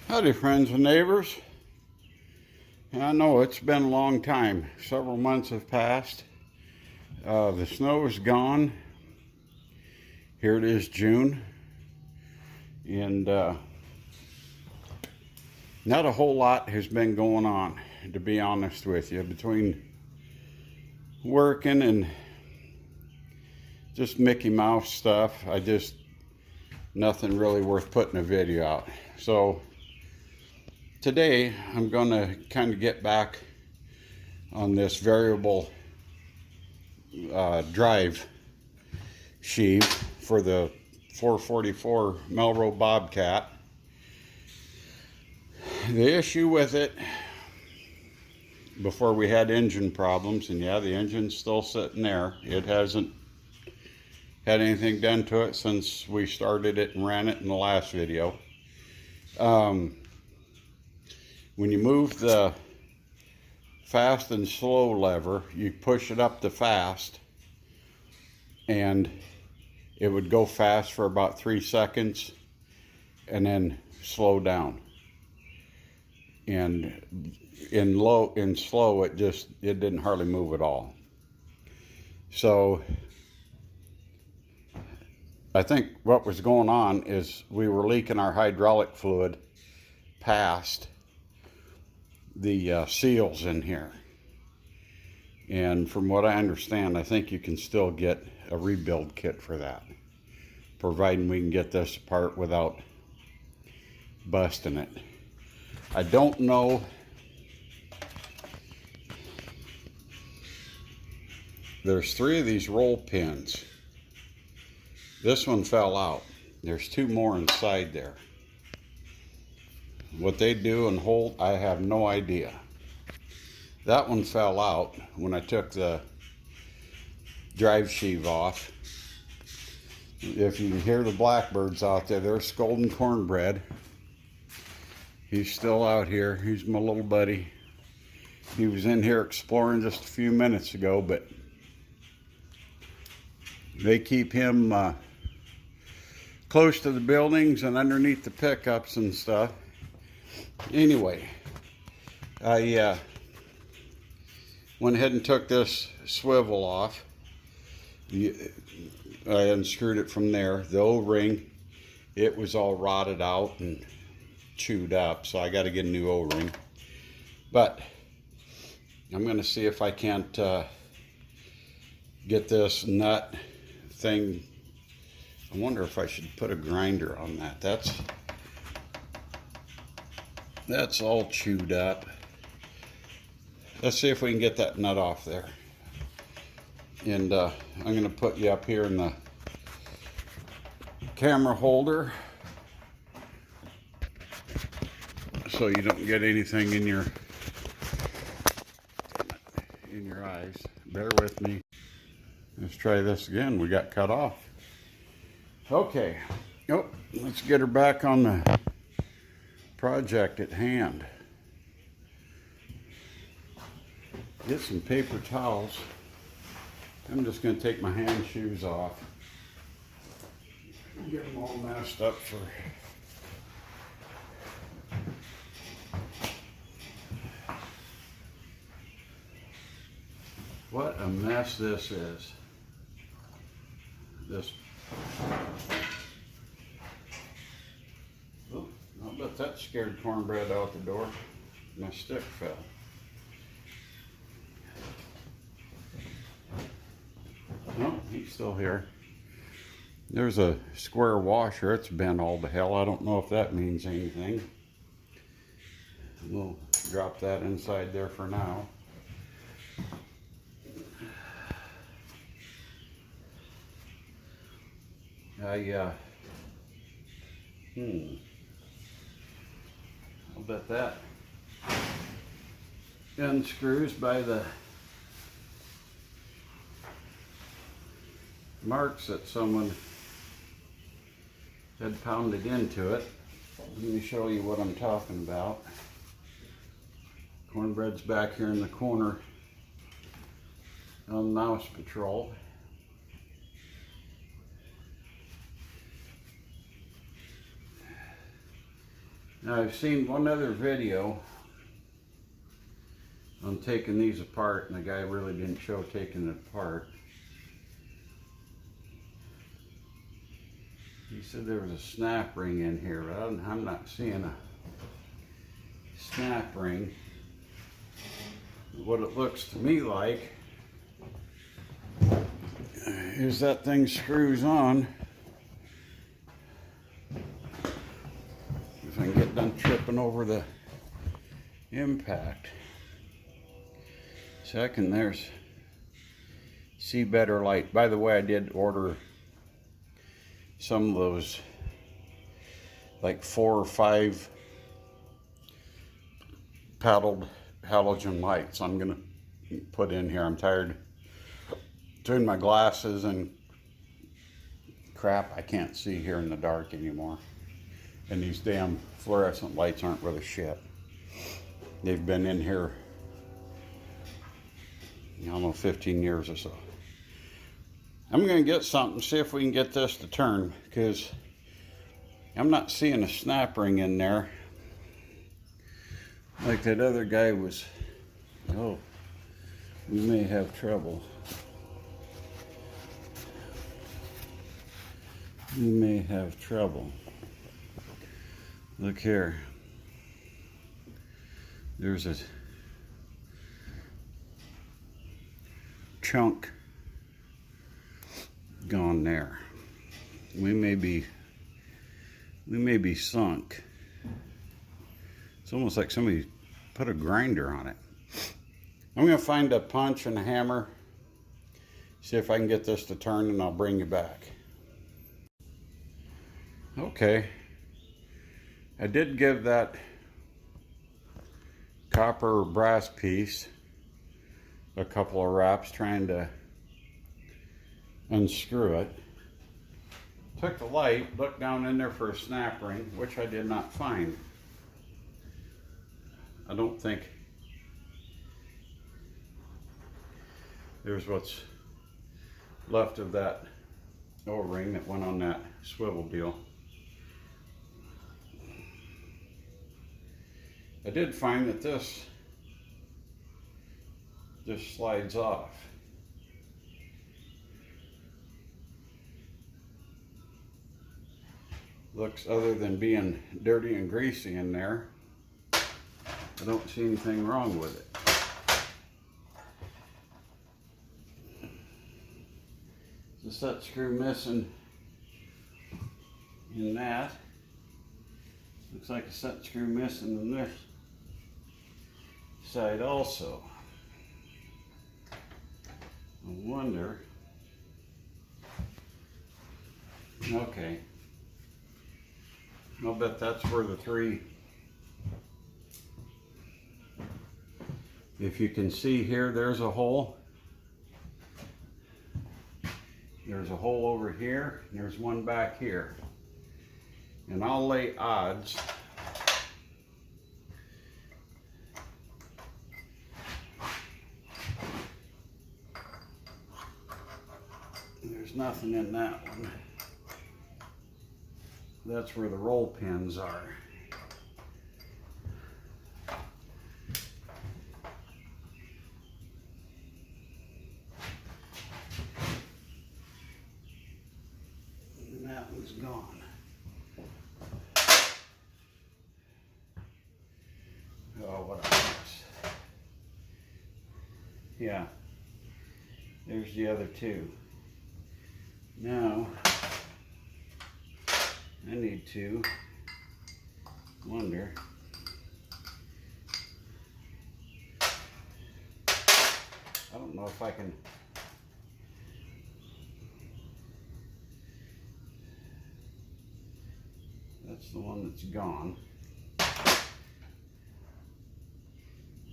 Howdy friends and neighbors. I know it's been a long time. Several months have passed. The snow is gone. Here it is June. And not a whole lot has been going on, to be honest with you. Between working and just Mickey Mouse stuff, nothing really worth putting a video out. So today, I'm going to kind of get back on this variable drive sheave for the 444 Melroe Bobcat. The issue with it, before we had engine problems, and yeah, the engine's still sitting there. It hasn't had anything done to it since we started it and ran it in the last video. When you move the fast and slow lever, you push it up to fast, and it would go fast for about 3 seconds and then slow down. And in slow, it didn't hardly move at all. So I think what was going on is we were leaking our hydraulic fluid past the seals in here. And from what I understand, I think you can still get a rebuild kit for that, providing we can get this apart without busting it. I don't know. There's 3 of these roll pins. This one fell out. There's 2 more inside there. What they do and hold, I have no idea. That one fell out when I took the drive sheave off. If you can hear the blackbirds out there, they're scolding cornbread. He's still out here. He's my little buddy. He was in here exploring just a few minutes ago, but they keep him close to the buildings and underneath the pickups and stuff. Anyway, I went ahead and took this swivel off. I unscrewed it from there. The O-ring, it was all rotted out and chewed up, so I got to get a new O-ring. But I'm going to see if I can't get this nut thing. I wonder if I should put a grinder on that. That's all chewed up. Let's see if we can get that nut off there. And I'm going to put you up here in the camera holder so you don't get anything in your eyes. Bear with me. Let's try this again. We got cut off. Okay. Oh, let's get her back on the project at hand. Get some paper towels. I'm just going to take my hand shoes off. Get them all messed up for... What a mess this is. Oh, I'll bet that scared cornbread out the door. My stick fell. Oh, he's still here. There's a square washer. It's bent all to hell. I don't know if that means anything. We'll drop that inside there for now. I'll bet that unscrews by the marks that someone had pounded into it. Let me show you what I'm talking about. Cornbread's back here in the corner on mouse patrol. Now I've seen one other video on taking these apart, and the guy really didn't show taking it apart. He said there was a snap ring in here, but I'm not seeing a snap ring. What it looks to me like is that thing screws on. If I can get done tripping over the impact. Second, there's see better light. By the way, I did order some of those like 4 or 5 paddled halogen lights I'm gonna put in here. I'm tired of doing my glasses and crap. I can't see here in the dark anymore, and these damn fluorescent lights aren't worth a shit. They've been in here almost 15 years or so. I'm gonna get something, see if we can get this to turn, because I'm not seeing a snap ring in there like that other guy was. Oh, we may have trouble. We may have trouble. Look here. There's a chunk gone there. We may be sunk. It's almost like somebody put a grinder on it. I'm gonna find a punch and a hammer, see if I can get this to turn, and I'll bring you back. Okay, I did give that copper or brass piece a couple of wraps trying to unscrew it. Took the light, looked down in there for a snap ring, which I did not find. I don't think there's what's left of that O-ring that went on that swivel deal. I did find that this slides off. Looks, other than being dirty and greasy in there, I don't see anything wrong with it. The set screw missing in that. Looks like a set screw missing in this side also. I wonder. Okay. I'll bet that's where the 3. If you can see here, there's a hole. There's a hole over here, and there's one back here. And I'll lay odds there's nothing in that one. That's where the roll pins are. And that one's gone. Oh, what a mess. Yeah, there's the other 2. Now, I need to wonder, I don't know if I can, that's the one that's gone.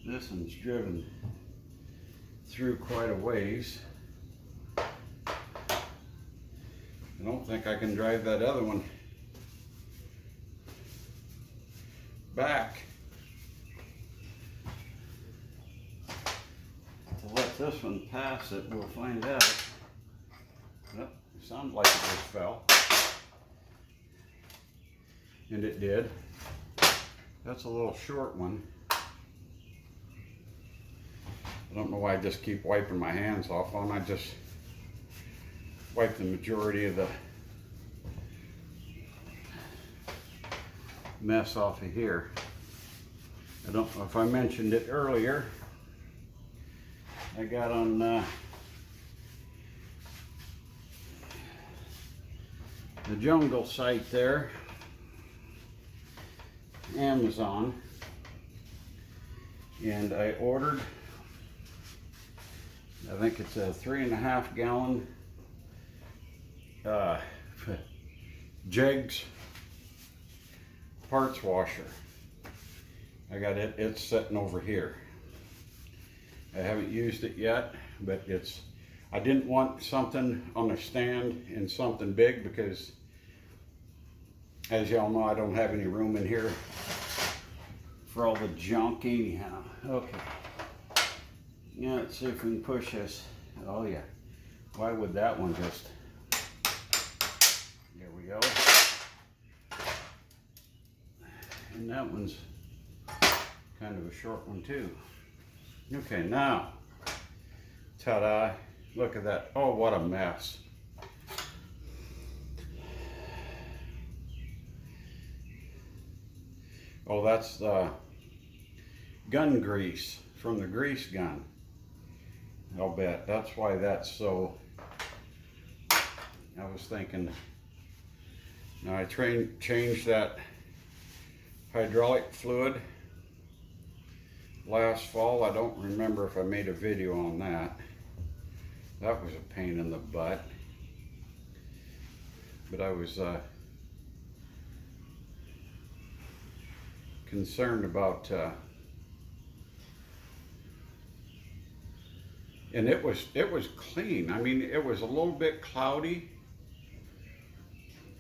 This one's driven through quite a ways. I don't think I can drive that other one back to let this one pass it. We'll find out. Yep, it sounded like it just fell, and it did. That's a little short one. I don't know why I just keep wiping my hands off. Why don't I just wipe the majority of the mess off of here. I don't know if I mentioned it earlier. I got on the Jungle site there, Amazon, and I ordered, I think it's a 3.5 gallon Jegs parts washer. I got it, it's sitting over here. I haven't used it yet, but I didn't want something on a stand and something big because, as y'all know, I don't have any room in here for all the junk anyhow. Okay. Yeah, let's see if we can push this. Oh yeah. Why would that one just... There we go. And that one's kind of a short one too. Okay, now, ta-da, look at that. Oh, what a mess. Oh, that's the gun grease from the grease gun. I'll bet. That's why that's so... I was thinking... Now, I changed that hydraulic fluid last fall. I don't remember if I made a video on that. That was a pain in the butt. But I was concerned about and it was clean. I mean, it was a little bit cloudy,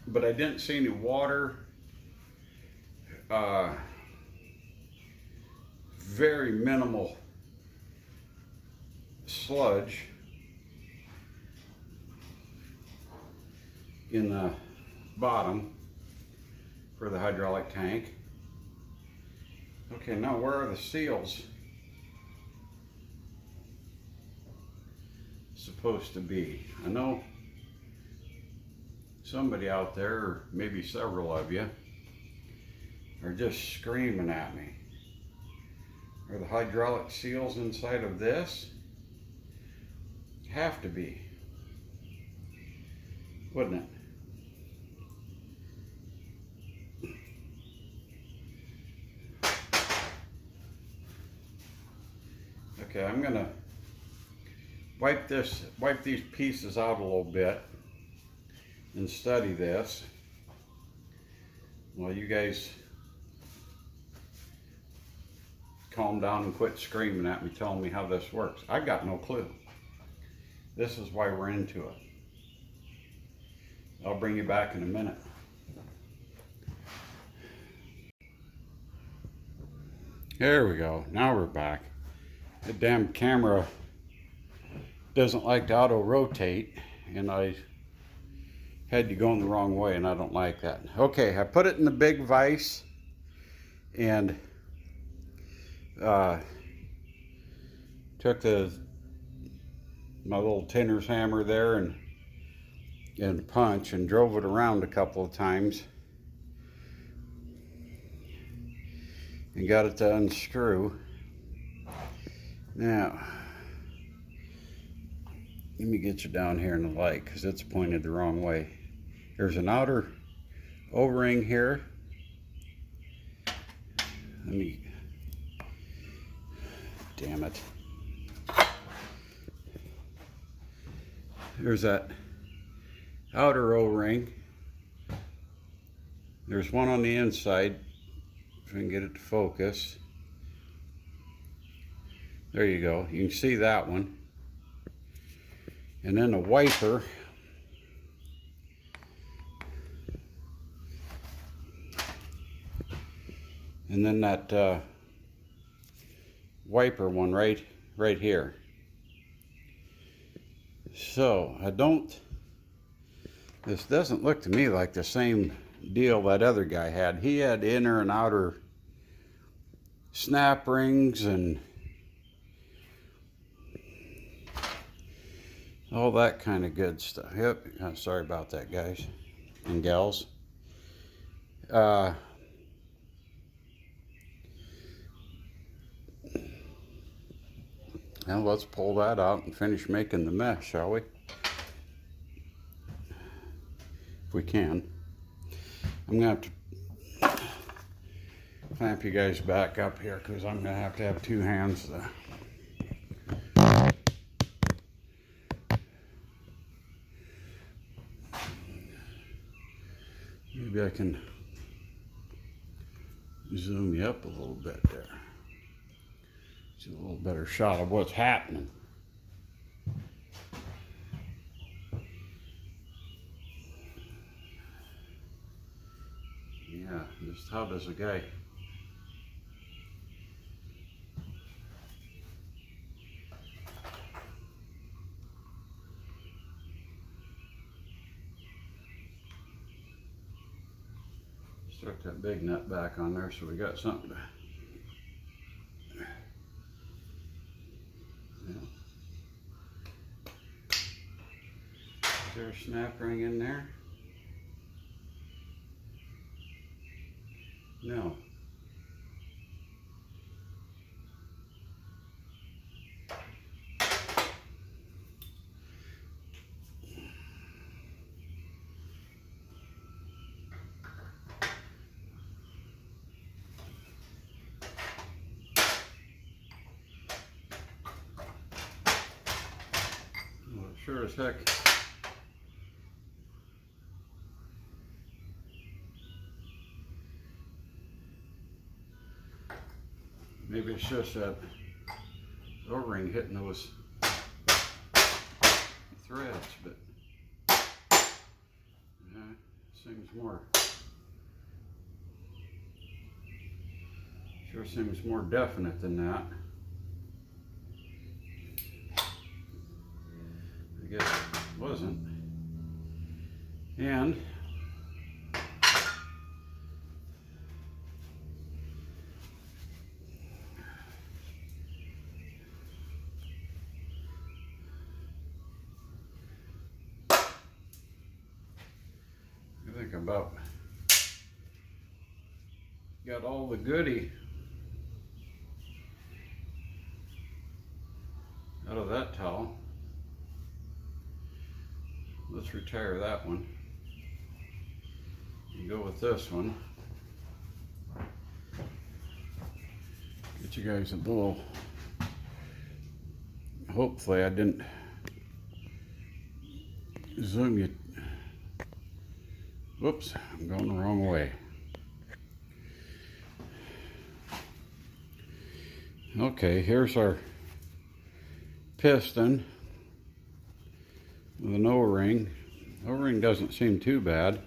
but I didn't see any water. Very minimal sludge in the bottom for the hydraulic tank. Okay, now where are the seals supposed to be? I know somebody out there, or maybe several of you, are just screaming at me. Are the hydraulic seals inside of this? Have to be, wouldn't it? Okay, I'm gonna wipe these pieces out a little bit and study this while you guys calm down and quit screaming at me, telling me how this works. I got no clue. This is why we're into it. I'll bring you back in a minute. There we go. Now we're back. The damn camera doesn't like to auto rotate, and I had you going the wrong way, and I don't like that. Okay, I put it in the big vise and took my little tinner's hammer there and punch and drove it around a couple of times and got it to unscrew. Now, let me get you down here in the light because it's pointed the wrong way. There's an outer O-ring here. Let me... Damn it. There's that outer O-ring. There's one on the inside, if I can get it to focus. There you go. You can see that one. And then a wiper. And then that wiper one right here. So this doesn't look to me like the same deal that other guy had. He had inner and outer snap rings and all that kind of good stuff. Yep, sorry about that, guys and gals. Now let's pull that out and finish making the mess, shall we? If we can. I'm gonna have to clamp you guys back up here because I'm gonna have to have two hands to maybe I can zoom you up a little bit there. See a little better shot of what's happening. Yeah, just how does a guy stuck that big nut back on there so we got something to, yeah. Is there a snap ring in there? No. Well, sure as heck. Maybe it's just that O-ring hitting those threads, but yeah, seems more. Sure seems more definite than that. I guess it wasn't. And I think about got all the goodie out of that towel. Let's retire that one and go with this one. Get you guys a little, hopefully I didn't zoom you. Whoops, I'm going the wrong way. Okay, here's our piston with an O-ring. O-ring doesn't seem too bad.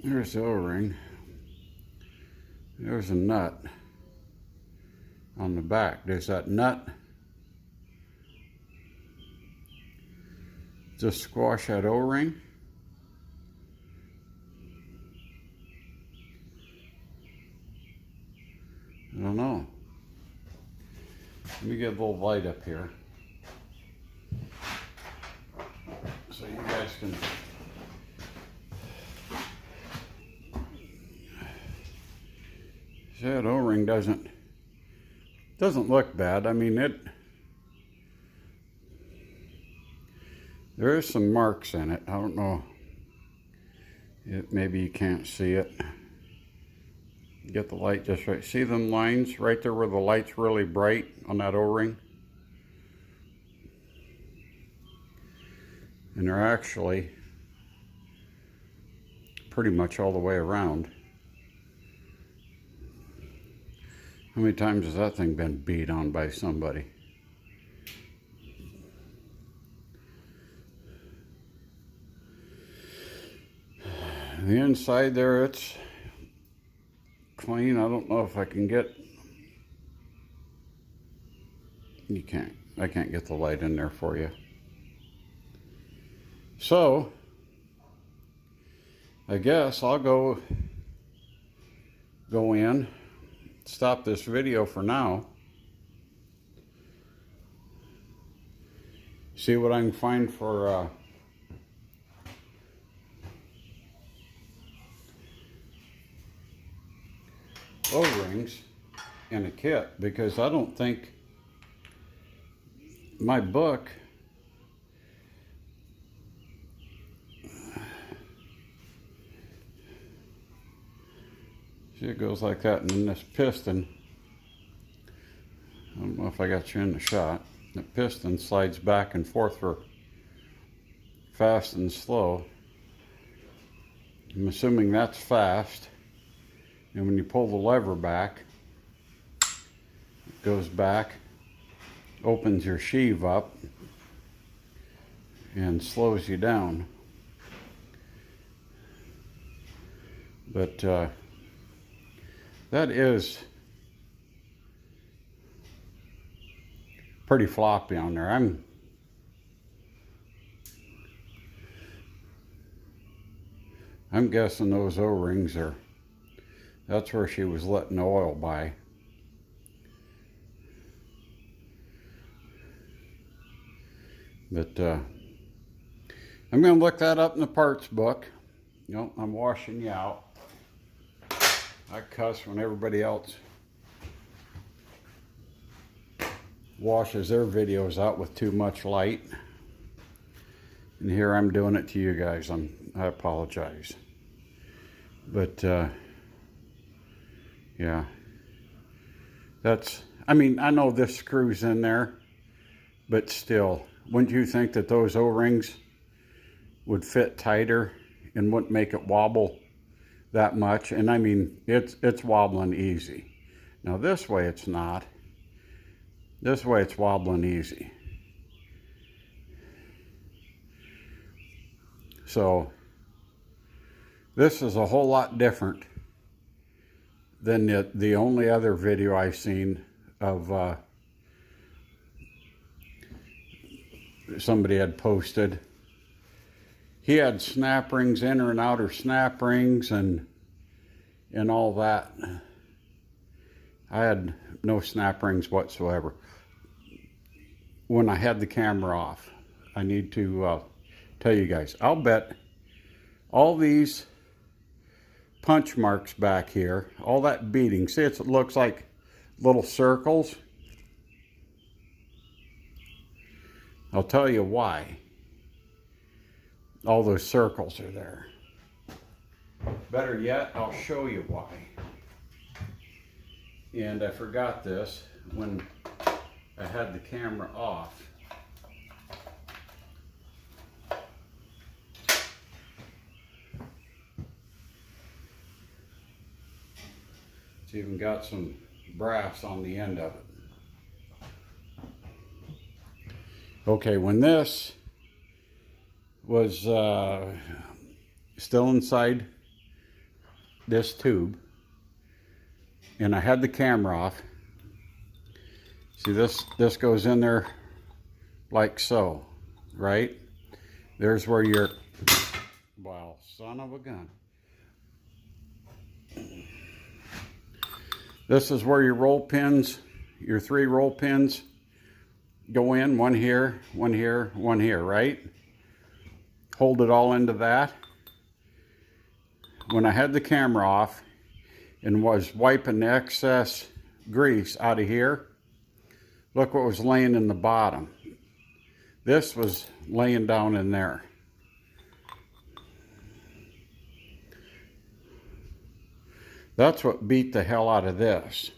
There's the O-ring. There's a nut on the back. There's that nut. Just squash that O-ring. I don't know. Let me get a little light up here so you guys can see that O-ring doesn't look bad. I mean, there is some marks in it. I don't know. Maybe you can't see it. Get the light just right. See them lines right there where the light's really bright on that O-ring? And they're actually pretty much all the way around. How many times has that thing been beat on by somebody? The inside there, it's clean. I don't know if I can get, I can't get the light in there for you. So I guess I'll go in, stop this video for now, see what I can find for O-rings in a kit, because I don't think my book see, it goes like that, and then this piston, I don't know if I got you in the shot, the piston slides back and forth for fast and slow. I'm assuming that's fast, and when you pull the lever back, it goes back, opens your sheave up, and slows you down. But that is pretty floppy on there. I'm guessing those O-rings are, that's where she was letting the oil by. But I'm going to look that up in the parts book. You know, I'm washing you out. I cuss when everybody else washes their videos out with too much light. And here I'm doing it to you guys. I apologize. But yeah. That's, I mean, I know this screws in there, but still, wouldn't you think that those O-rings would fit tighter and wouldn't make it wobble that much? And I mean, it's wobbling easy. Now this way it's not. This way it's wobbling easy. So this is a whole lot different than the only other video I've seen of somebody had posted. He had snap rings, inner and outer snap rings, and all that. I had no snap rings whatsoever. When I had the camera off, I need to tell you guys, I'll bet all these punch marks back here, all that beading, see, it looks like little circles. I'll tell you why all those circles are there. Better yet, I'll show you why. And I forgot this when I had the camera off. It's even got some brass on the end of it. Okay, when this was still inside this tube, and I had the camera off, see this goes in there like so, right? There's where your, wow, son of a gun. This is where your roll pins, your 3 roll pins go in, one here, one here, one here, right? Hold it all into that. When I had the camera off and was wiping the excess grease out of here, look what was laying in the bottom. This was laying down in there. That's what beat the hell out of this.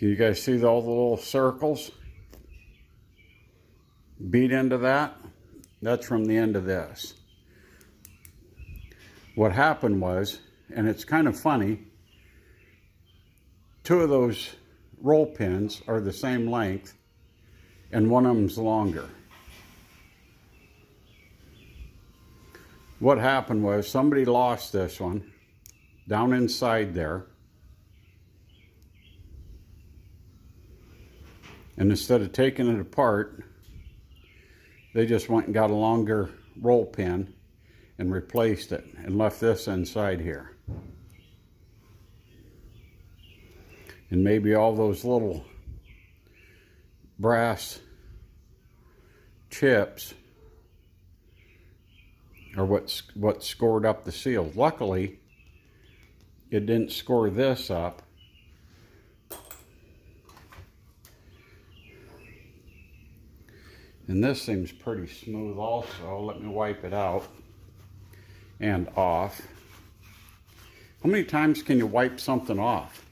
Can you guys see all the little circles beat into that? That's from the end of this. What happened was, and it's kind of funny, 2 of those roll pins are the same length and one of them's longer. What happened was somebody lost this one down inside there. And instead of taking it apart, they just went and got a longer roll pin and replaced it and left this inside here. And maybe all those little brass chips are what scored up the seal. Luckily, it didn't score this up. And this seems pretty smooth also. Let me wipe it out and off. How many times can you wipe something off?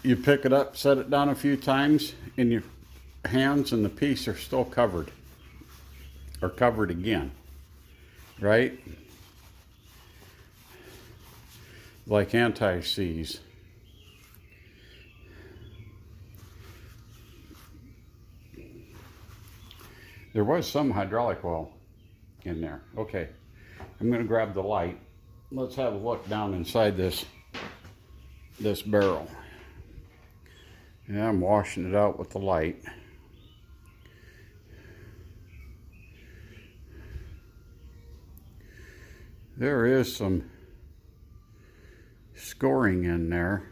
You pick it up, set it down a few times, and your hands and the piece are still covered. Or covered again. Right? Like anti-seize. There was some hydraulic oil in there. Okay, I'm going to grab the light. Let's have a look down inside this barrel. Yeah, I'm washing it out with the light. There is some scoring in there.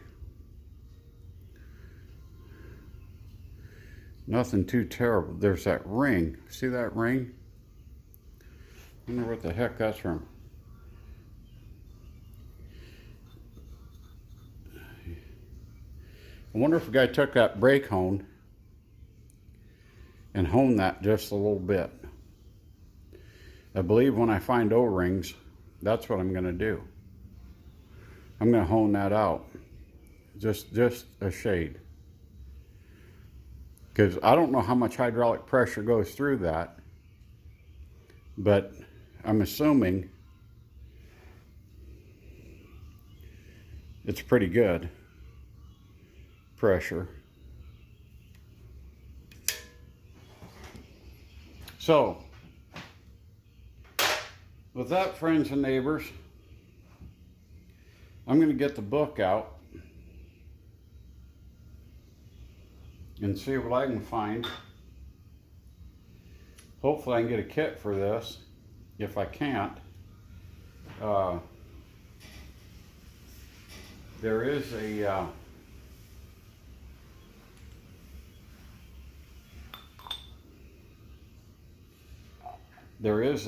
Nothing too terrible. There's that ring. See that ring? I wonder what the heck that's from. I wonder if a guy took that brake hone and honed that just a little bit. I believe when I find O-rings, that's what I'm going to do. I'm going to hone that out. Just a shade. Because I don't know how much hydraulic pressure goes through that, but I'm assuming it's pretty good pressure. So, with that, friends and neighbors, I'm going to get the book out and see what I can find. Hopefully I can get a kit for this. If I can't, there is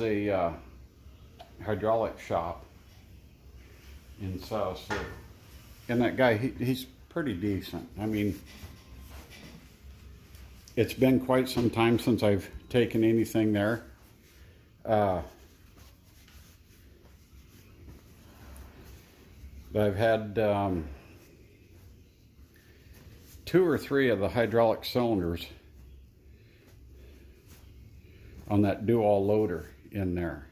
a hydraulic shop in South City, and that guy, he's pretty decent. I mean, it's been quite some time since I've taken anything there. But I've had 2 or 3 of the hydraulic cylinders on that do-all loader in there.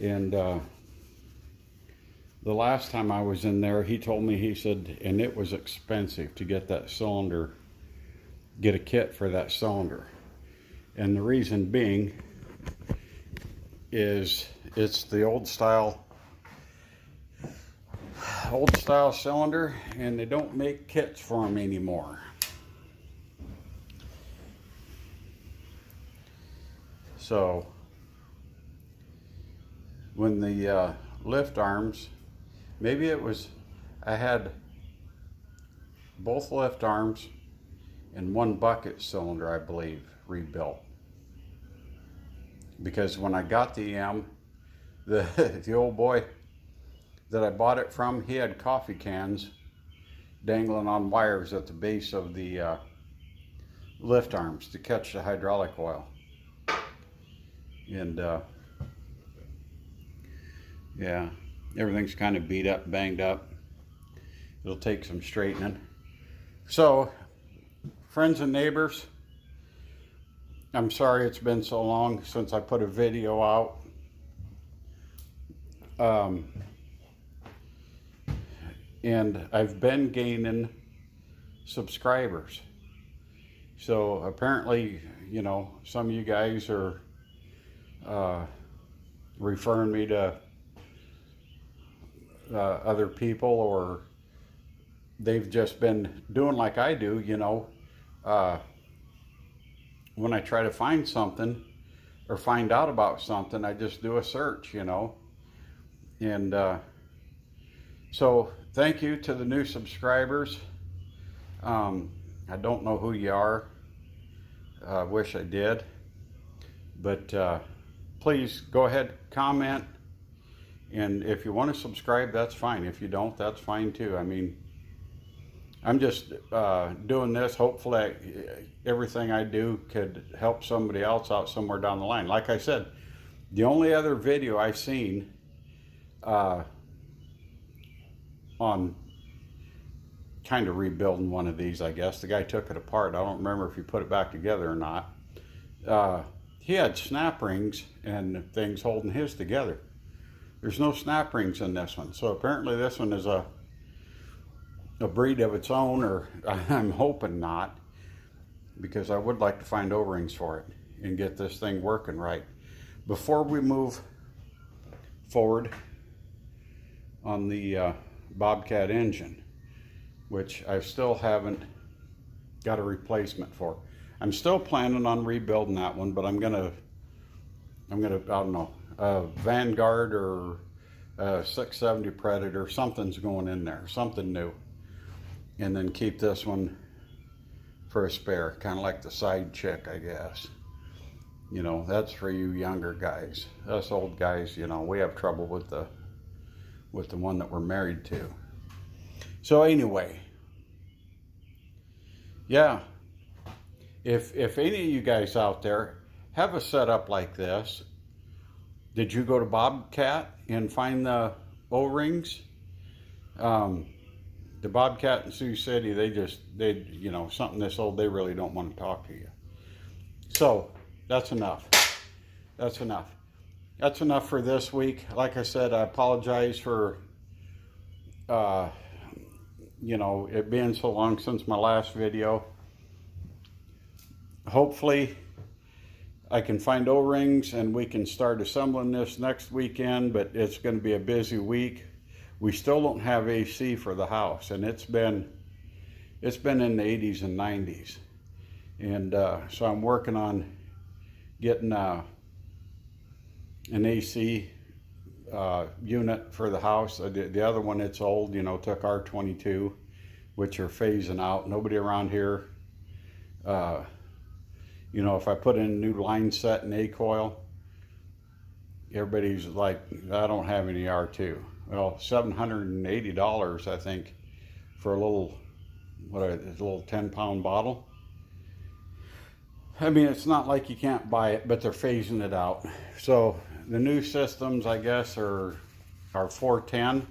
And the last time I was in there, he told me, he said, and it was expensive to get that cylinder, get a kit for that cylinder. And the reason being is it's the old style cylinder, and they don't make kits for them anymore. So when the lift arms, maybe it was, I had both lift arms and 1 bucket cylinder, I believe, rebuilt. Because when I got the M, the old boy that I bought it from, he had coffee cans dangling on wires at the base of the lift arms to catch the hydraulic oil. And yeah, everything's kind of beat up, banged up. It'll take some straightening. So, friends and neighbors, I'm sorry it's been so long since I put a video out. And I've been gaining subscribers. So apparently, you know, some of you guys are referring me to other people, or they've just been doing like I do, you know. When I try to find something or find out about something, I just do a search, you know. And so thank you to the new subscribers. I don't know who you are. I wish I did. But please go ahead, comment. And if you want to subscribe, that's fine. If you don't, that's fine too. I mean, I'm just doing this. Hopefully everything I do could help somebody else out somewhere down the line. Like I said, the only other video I've seen on kind of rebuilding one of these, I guess. The guy took it apart. I don't remember if he put it back together or not. He had snap rings and things holding his together. There's no snap rings in this one. So apparently this one is a breed of its own, or I'm hoping not, because I would like to find O-rings for it and get this thing working right. Before we move forward on the Bobcat engine, which I still haven't got a replacement for. I'm still planning on rebuilding that one, but I'm gonna, I don't know, Vanguard or 670 Predator, something's going in there, something new. And then keep this one for a spare, kind of like the side chick, I guess. You know, that's for you younger guys. Us old guys, you know, we have trouble with the one that we're married to. So anyway, yeah, if any of you guys out there have a setup like this, did you go to Bobcat and find the O-rings? The Bobcat in Sioux City, they you know, something this old, they really don't want to talk to you. So that's enough. That's enough. That's enough for this week. Like I said, I apologize for you know, it being so long since my last video. Hopefully I can find O-rings and we can start assembling this next weekend, but it's going to be a busy week. We still don't have AC for the house, and it's been in the 80s and 90s. And so I'm working on getting an AC unit for the house. The other one, it's old, you know, took R22, which are phasing out. Nobody around here, you know, if I put in a new line set and A-coil, everybody's like, I don't have any R2. Well, $780, I think, for a little, a little 10-pound bottle. I mean, it's not like you can't buy it, but they're phasing it out. So the new systems, I guess, are 410.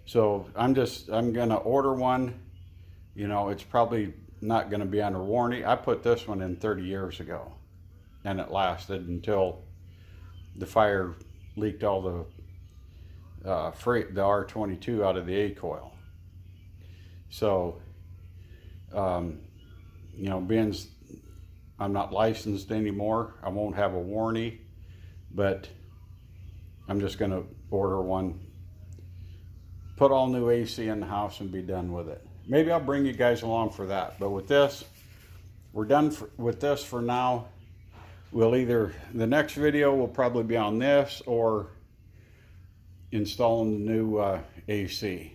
So I'm gonna order one. You know, it's probably not gonna be under warranty. I put this one in 30 years ago, and it lasted until the fire leaked all the R22 out of the A-coil. So, you know, being I'm not licensed anymore, I won't have a warranty, but I'm just going to order one, put all new AC in the house and be done with it. Maybe I'll bring you guys along for that. But with this, we're done with this for now. We'll either, the next video will probably be on this or installing the new AC,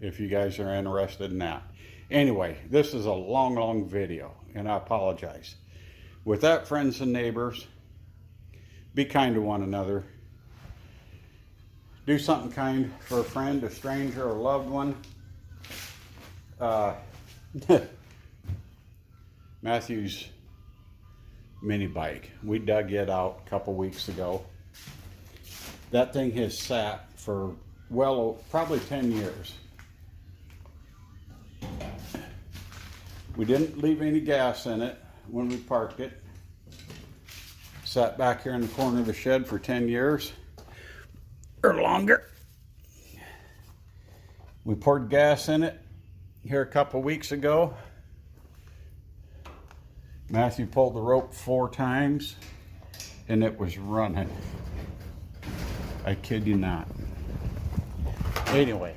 if you guys are interested in that. Anyway, this is a long video, and I apologize. With that, friends and neighbors, be kind to one another. Do something kind for a friend, a stranger, or a loved one. Matthew's mini bike, we dug it out a couple weeks ago. That thing has sat for probably 10 years. We didn't leave any gas in it when we parked it. Sat back here in the corner of the shed for 10 years or longer. We poured gas in it here a couple weeks ago. Matthew pulled the rope 4 times and it was running. I kid you not. Anyway,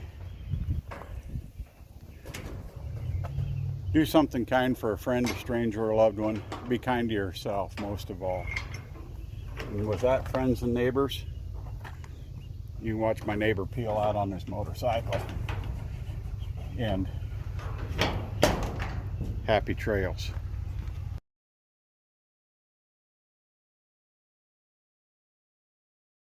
do something kind for a friend, a stranger, or a loved one. Be kind to yourself, most of all. And with that, friends and neighbors, you can watch my neighbor peel out on his motorcycle. And happy trails.